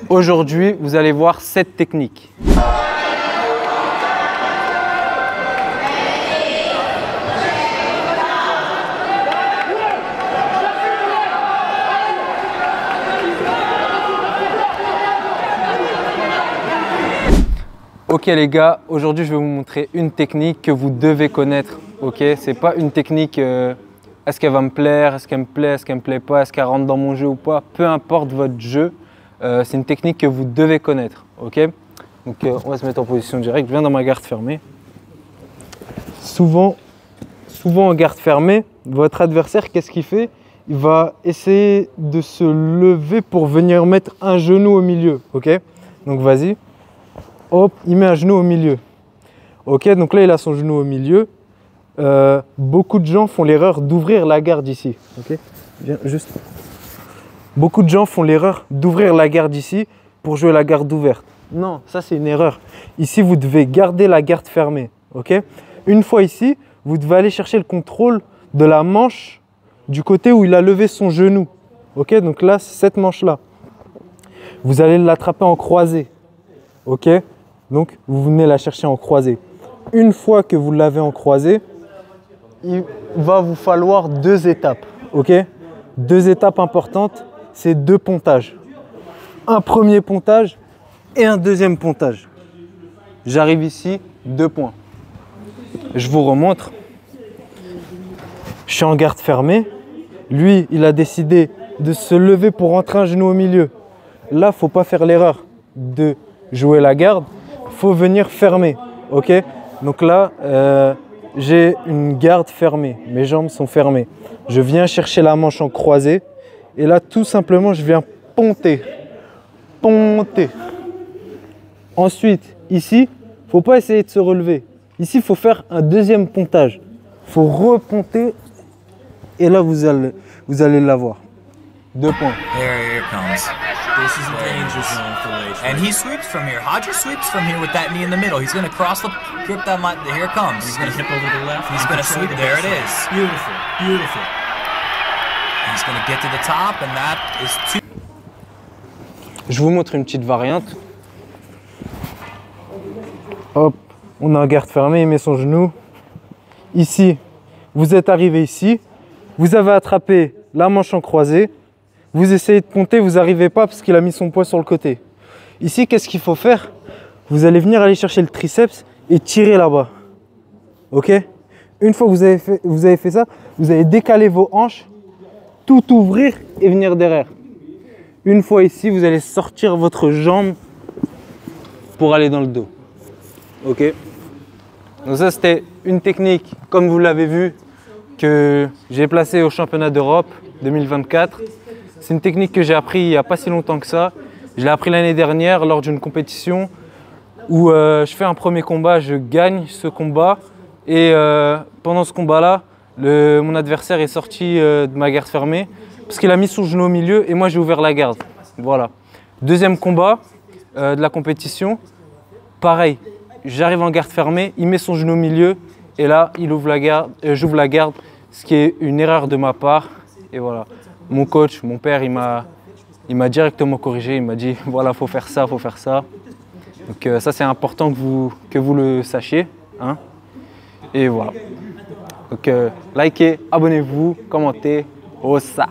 Aujourd'hui, vous allez voir cette technique. Ok les gars, aujourd'hui je vais vous montrer une technique que vous devez connaître. Ok, c'est pas une technique est-ce qu'elle va me plaire, est-ce qu'elle me plaît, est-ce qu'elle me plaît pas, est-ce qu'elle rentre dans mon jeu ou pas. Peu importe votre jeu, c'est une technique que vous devez connaître. Ok, donc on va se mettre en position directe. Je viens dans ma garde fermée. Souvent en garde fermée, votre adversaire, qu'est-ce qu'il fait? Il va essayer de se lever pour venir mettre un genou au milieu. Ok, donc vas-y. Hop, il met un genou au milieu. Ok, donc là, il a son genou au milieu. Beaucoup de gens font l'erreur d'ouvrir la garde ici. Ok, viens juste. Beaucoup de gens font l'erreur d'ouvrir la garde ici pour jouer la garde ouverte. Non, ça c'est une erreur. Ici, vous devez garder la garde fermée. Ok, une fois ici, vous devez aller chercher le contrôle de la manche du côté où il a levé son genou. Ok, donc là, c'est cette manche-là. Vous allez l'attraper en croisé. Ok, donc vous venez la chercher en croisé. Une fois que vous l'avez en croisé, il va vous falloir 2 étapes. Ok, 2 étapes importantes, c'est 2 pontages. Un premier pontage et un deuxième pontage. J'arrive ici, 2 points. Je vous remontre. Je suis en garde fermée. Lui, il a décidé de se lever pour rentrer un genou au milieu. Là, il ne faut pas faire l'erreur de jouer la garde. Il faut venir fermer. Ok, donc là, j'ai une garde fermée. Mes jambes sont fermées. Je viens chercher la manche en croisée. Et là, tout simplement, je viens ponter. Ponter. Ensuite, ici, il ne faut pas essayer de se relever. Ici, il faut faire un deuxième pontage. Il faut reponter. Et là, vous allez l'avoir. 2 points. Here it comes. This is a danger zone for Leishman. And he sweeps from here. Hodger sweeps from here with that knee in the middle. He's going to cross the grip that line. Here it comes. He's going to hip over the left. He's going to sweep. There it is. Beautiful, beautiful. He's going to get to the top, and that is 2. Je vous montre une petite variante. Hop, on a un garde fermé, il met son genou. Ici, vous êtes arrivé ici. Vous avez attrapé la manche en croisée. Vous essayez de ponter, vous n'arrivez pas parce qu'il a mis son poids sur le côté. Ici, qu'est-ce qu'il faut faire? Vous allez venir aller chercher le triceps et tirer là-bas. Ok? Une fois que vous avez fait ça, vous allez décaler vos hanches, tout ouvrir et venir derrière. Une fois ici, vous allez sortir votre jambe pour aller dans le dos. Ok? Donc ça, c'était une technique, comme vous l'avez vu, que j'ai placée au championnat d'Europe 2024. C'est une technique que j'ai appris il n'y a pas si longtemps que ça. Je l'ai appris l'année dernière lors d'une compétition où je fais un premier combat, je gagne ce combat. Et pendant ce combat-là, mon adversaire est sorti de ma garde fermée parce qu'il a mis son genou au milieu et moi j'ai ouvert la garde. Voilà. Deuxième combat de la compétition, pareil. J'arrive en garde fermée, il met son genou au milieu et là, il ouvre la garde, j'ouvre la garde, ce qui est une erreur de ma part. Et voilà. Mon coach, mon père, il m'a directement corrigé. Il m'a dit voilà, faut faire ça, faut faire ça. Donc ça, c'est important que vous le sachiez. Hein. Et voilà. Donc likez, abonnez-vous, commentez. Oh ça.